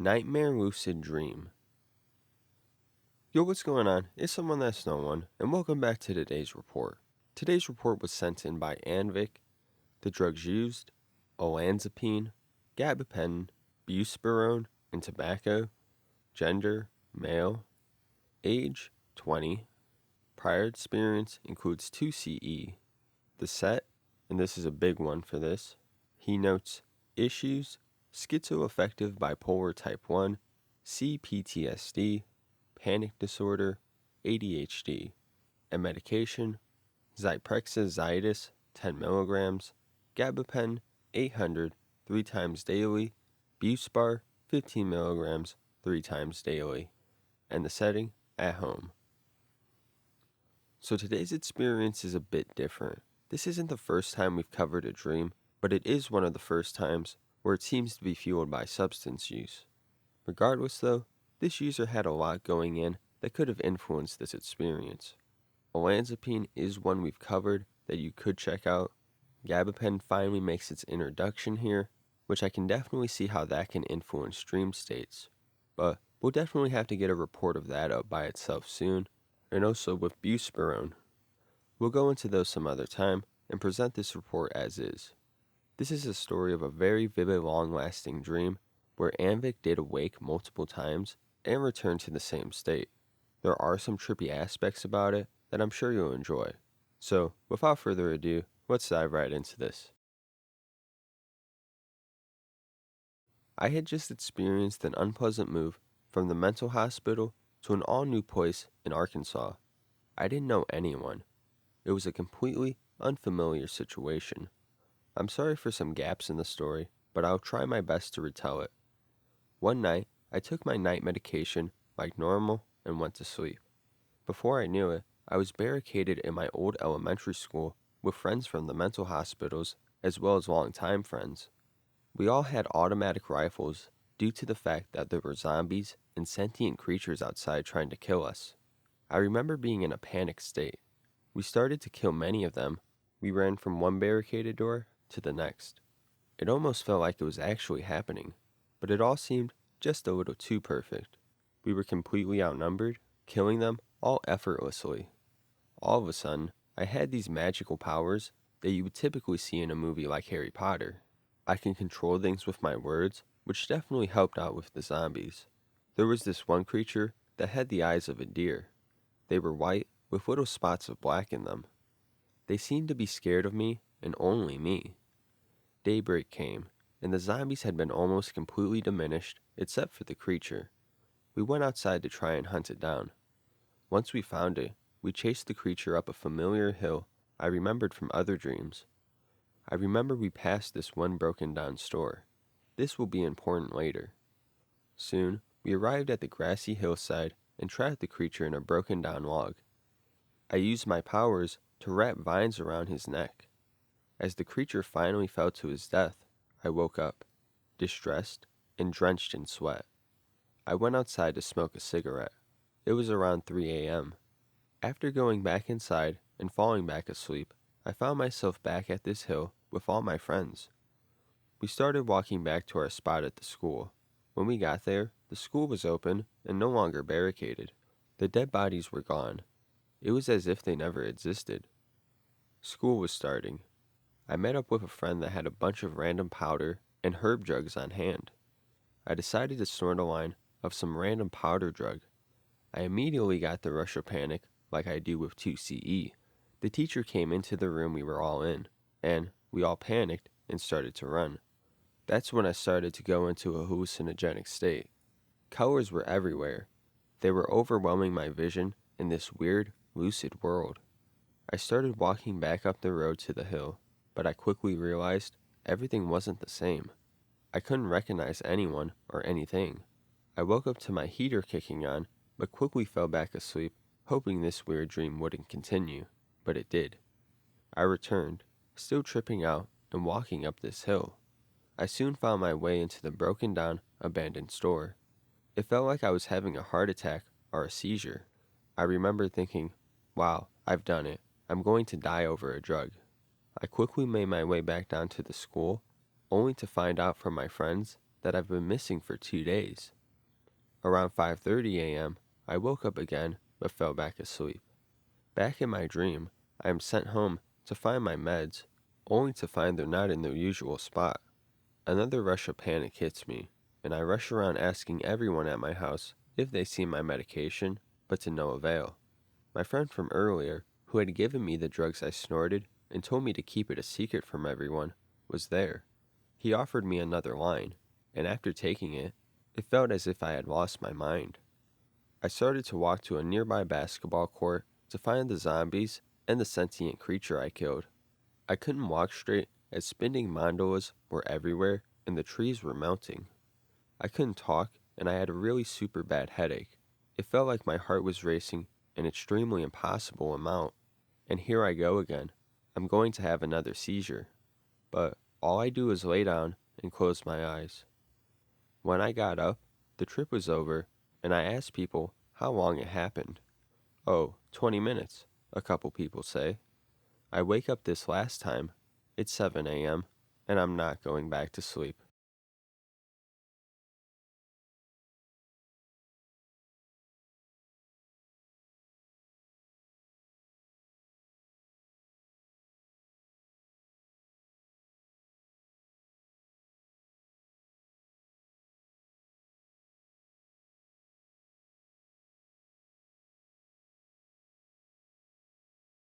Nightmare Lucid Dream. Yo, what's going on? It's someone that's no one, and welcome back to today's report. Today's report was sent in by Anvik, the drugs used, Olanzapine, Gabapentin, Buspirone, and tobacco, gender, male, age, 20, prior experience includes 2 CE. The set, and this is a big one for this, he notes issues, schizoaffective bipolar type 1, CPTSD, panic disorder, ADHD, and medication, Zyprexa 10 milligrams, Gabapentin 800 3 times daily, Buspar 15 milligrams 3 times daily, and the setting at home. So today's experience is a bit different. This isn't the first time we've covered a dream, but it is one of the first times where it seems to be fueled by substance use. Regardless though, this user had a lot going in that could have influenced this experience. Olanzapine is one we've covered that you could check out. Gabapentin finally makes its introduction here, which I can definitely see how that can influence dream states. But we'll definitely have to get a report of that up by itself soon, and also with Buspirone. We'll go into those some other time and present this report as is. This is a story of a very vivid long-lasting dream where Anvik did awake multiple times and return to the same state. There are some trippy aspects about it that I'm sure you'll enjoy. So, without further ado, let's dive right into this. I had just experienced an unpleasant move from the mental hospital to an all-new place in Arkansas. I didn't know anyone. It was a completely unfamiliar situation. I'm sorry for some gaps in the story, but I'll try my best to retell it. One night, I took my night medication like normal and went to sleep. Before I knew it, I was barricaded in my old elementary school with friends from the mental hospitals as well as longtime friends. We all had automatic rifles due to the fact that there were zombies and sentient creatures outside trying to kill us. I remember being in a panicked state. We started to kill many of them. We ran from one barricaded door to the next. It almost felt like it was actually happening, but it all seemed just a little too perfect. We were completely outnumbered, killing them all effortlessly. All of a sudden, I had these magical powers that you would typically see in a movie like Harry Potter. I can control things with my words, which definitely helped out with the zombies. There was this one creature that had the eyes of a deer. They were white with little spots of black in them. They seemed to be scared of me and only me. Daybreak came, and the zombies had been almost completely diminished except for the creature. We went outside to try and hunt it down. Once we found it, we chased the creature up a familiar hill I remembered from other dreams. I remember we passed this one broken down store. This will be important later. Soon, we arrived at the grassy hillside and trapped the creature in a broken down log. I used my powers to wrap vines around his neck. As the creature finally fell to his death, I woke up, distressed and drenched in sweat. I went outside to smoke a cigarette. It was around 3 a.m. After going back inside and falling back asleep, I found myself back at this hill with all my friends. We started walking back to our spot at the school. When we got there, the school was open and no longer barricaded. The dead bodies were gone. It was as if they never existed. School was starting. I met up with a friend that had a bunch of random powder and herb drugs on hand. I decided to snort a line of some random powder drug. I immediately got the rush of panic like I do with 2 CE. The teacher came into the room we were all in, and we all panicked and started to run. That's when I started to go into a hallucinogenic state. Colors were everywhere. They were overwhelming my vision in this weird, lucid world. I started walking back up the road to the hill, but I quickly realized everything wasn't the same. I couldn't recognize anyone or anything. I woke up to my heater kicking on, but quickly fell back asleep, hoping this weird dream wouldn't continue, but it did. I returned, still tripping out and walking up this hill. I soon found my way into the broken down, abandoned store. It felt like I was having a heart attack or a seizure. I remember thinking, wow, I've done it. I'm going to die over a drug. I quickly made my way back down to the school, only to find out from my friends that I've been missing for 2 days. Around 5:30 a.m., I woke up again but fell back asleep. Back in my dream, I am sent home to find my meds, only to find they're not in their usual spot. Another rush of panic hits me, and I rush around asking everyone at my house if they see my medication, but to no avail. My friend from earlier, who had given me the drugs I snorted and told me to keep it a secret from everyone, was there. He offered me another line, and after taking it, it felt as if I had lost my mind. I started to walk to a nearby basketball court to find the zombies and the sentient creature I killed. I couldn't walk straight as spinning mandalas were everywhere and the trees were melting. I couldn't talk and I had a really super bad headache. It felt like my heart was racing an extremely impossible amount. And here I go again. I'm going to have another seizure. But all I do is lay down and close my eyes. When I got up, the trip was over, and I asked people how long it happened. Oh, 20 minutes, a couple people say. I wake up this last time. It's 7 a.m., and I'm not going back to sleep.